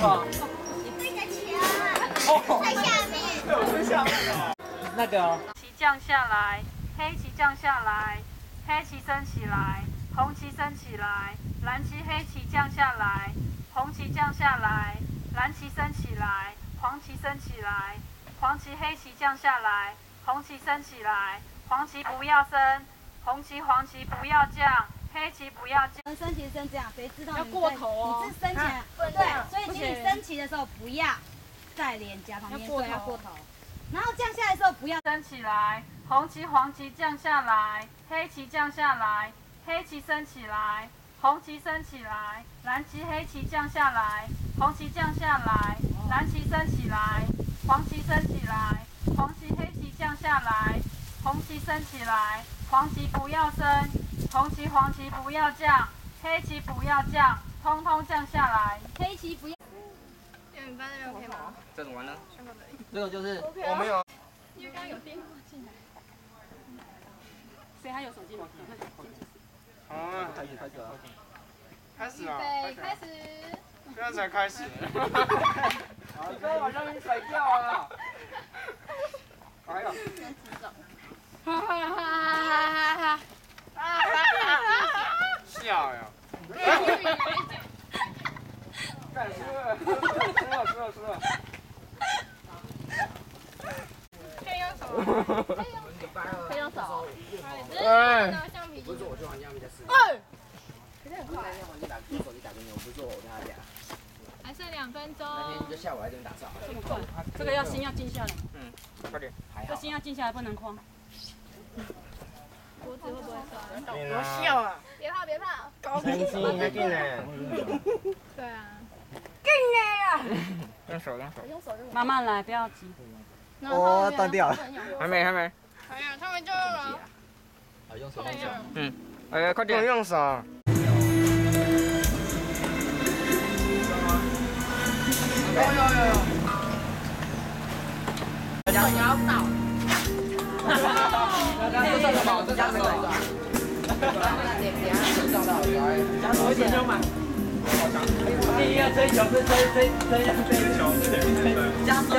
么？那个球在下面。对，我在下面哦。那个哦。旗降下来，黑旗降下来，黑旗升起来，红旗升起来，蓝旗黑旗降下来，红旗降下来，蓝旗升起来，黄旗升起来，黄旗黑旗降下来，红旗升起来，黄旗不要升，红旗黄旗不要降。黑旗不要降，升旗升这样，谁知道要过头哦？你是升起来，对，所以请你升旗的时候不要在脸颊旁边，对，要过头。然后降下来的时候不要升起来，红旗黄旗降下来，黑旗降下来，黑旗升起来，红旗升起来，蓝旗黑旗降下来，红旗降下来，蓝旗升起来，黄旗升起来，黄旗黑旗降下来，红旗升起来，黄旗不要升。红旗、黄旗不要降，黑旗不要降，通通降下来。黑旗不要。你们班那边 OK 吗？这种玩呢？这种就是我没有。因为刚刚有电话进来。谁还有手机吗？啊，开始了。开始了。对，开始。现在才开始。好，你不要往上面甩掉啊！哎呀。哈哈哈哈哈！笑呀！干输了，输了。可以用手，可以用手。哎，橡皮筋。不是我去玩橡皮在试。可是很快。我手机打给你，我不是我跟他讲。还剩2分钟。那天就下午来这边打扫。这么快？这个要心要静下来。嗯，快点。这心要静下来，不能慌。脖子会不会酸？多笑啊！别怕，别怕。生气应该进来。对啊。用手。慢慢来，不要急。哦，断掉了。还没。哎呀，他们就了。用手。嗯。哎，快点用手。有。你要倒。加手一点就满。第一个追求是追求，加水。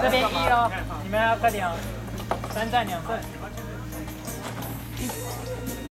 这边1咯，你们要快点哦，3战2胜。